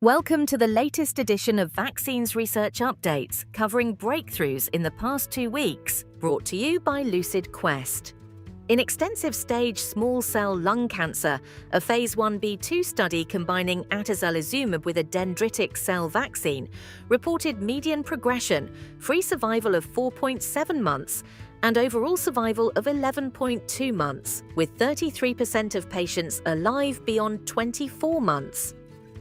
Welcome to the latest edition of Vaccines Research Updates, covering breakthroughs in the past 2 weeks, brought to you by Lucid Quest. In extensive-stage small cell lung cancer, a Phase 1b/2 study combining Atezolizumab with a dendritic-cell vaccine reported median progression, free survival of 4.7 months, and overall survival of 11.2 months, with 33% of patients alive beyond 24 months.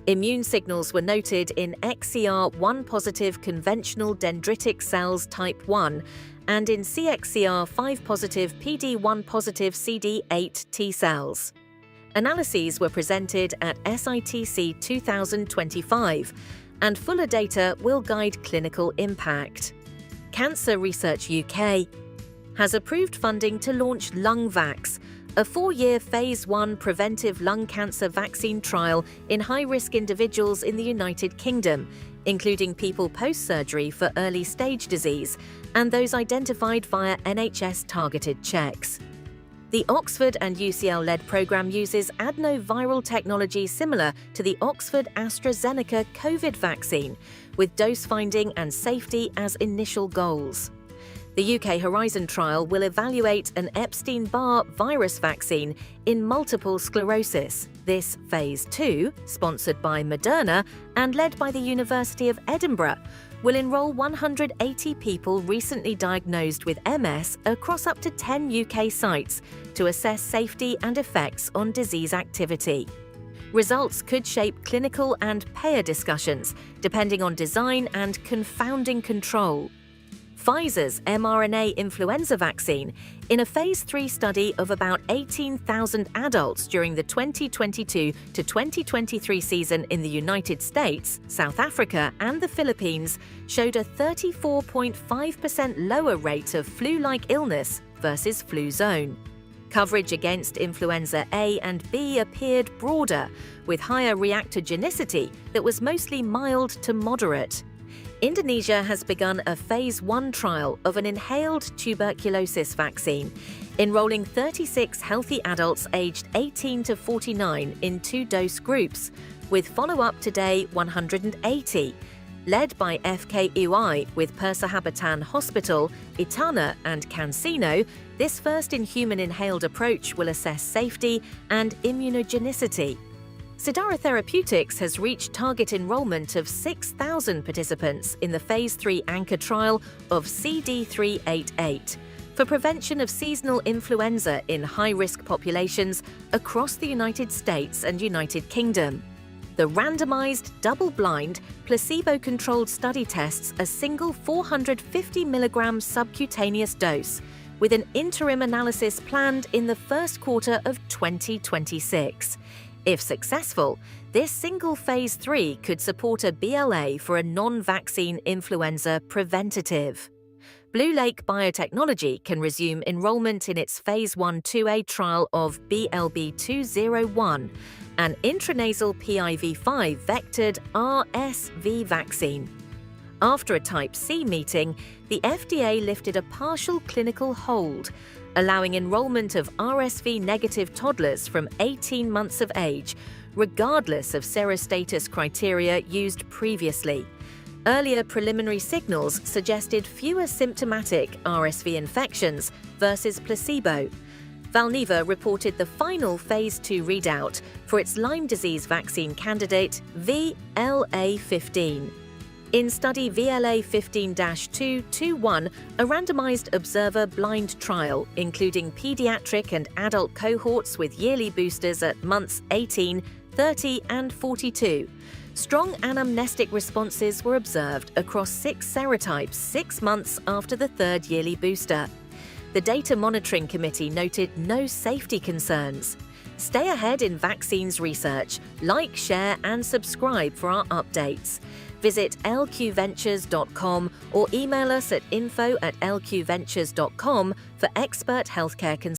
Immune signals were noted in XCR1-positive conventional dendritic cells type 1 and in CXCR5-positive PD1-positive CD8 T cells. Analyses were presented at SITC 2025, and fuller data will guide clinical impact. Cancer Research UK has approved funding to launch LungVax, a 4-year Phase 1 preventive lung cancer vaccine trial in high-risk individuals in the United Kingdom, including people post-surgery for early-stage disease and those identified via NHS-targeted checks. The Oxford and UCL-led program uses adenoviral technology similar to the Oxford-AstraZeneca COVID vaccine, with dose finding and safety as initial goals. The UK Horizon trial will evaluate an Epstein-Barr virus vaccine in multiple sclerosis. This Phase 2, sponsored by Moderna and led by the University of Edinburgh, will enroll 180 people recently diagnosed with MS across up to 10 UK sites to assess safety and effects on disease activity. Results could shape clinical and payer discussions, depending on design and confounding control. Pfizer's mRNA influenza vaccine, in a Phase 3 study of about 18,000 adults during the 2022 to 2023 season in the United States, South Africa, and the Philippines, showed a 34.5% lower rate of flu-like illness versus Fluzone. Coverage against influenza A and B appeared broader, with higher reactogenicity that was mostly mild to moderate. Indonesia has begun a Phase 1 trial of an inhaled tuberculosis vaccine, enrolling 36 healthy adults aged 18 to 49 in 2-dose groups, with follow-up to day 180. Led by FKUI with Persahabatan Hospital, Itana and Cancino, this first-in-human inhaled approach will assess safety and immunogenicity. Cidara Therapeutics has reached target enrollment of 6,000 participants in the Phase 3 anchor trial of CD388 for prevention of seasonal influenza in high-risk populations across the United States and United Kingdom. The randomized, double-blind, placebo-controlled study tests a single 450 mg subcutaneous dose, with an interim analysis planned in the first quarter of 2026. If successful, this single Phase 3 could support a BLA for a non-vaccine influenza preventative. Blue Lake Biotechnology can resume enrollment in its Phase 1/2a trial of BLB201, an intranasal PIV5 vectored RSV vaccine. After a Type C meeting, the FDA lifted a partial clinical hold, allowing enrollment of RSV-negative toddlers from 18 months of age, regardless of serostatus criteria used previously. Earlier preliminary signals suggested fewer symptomatic RSV infections versus placebo. Valneva reported the final Phase 2 readout for its Lyme disease vaccine candidate VLA15. In study VLA15-221, a randomized observer blind trial, including pediatric and adult cohorts with yearly boosters at months 18, 30, and 42. Strong anamnestic responses were observed across 6 serotypes 6 months after the 3rd yearly booster. The Data Monitoring Committee noted no safety concerns. Stay ahead in vaccines research. Like, share, and subscribe for our updates. Visit lqventures.com or email us at info@lqventures.com for expert healthcare consultation.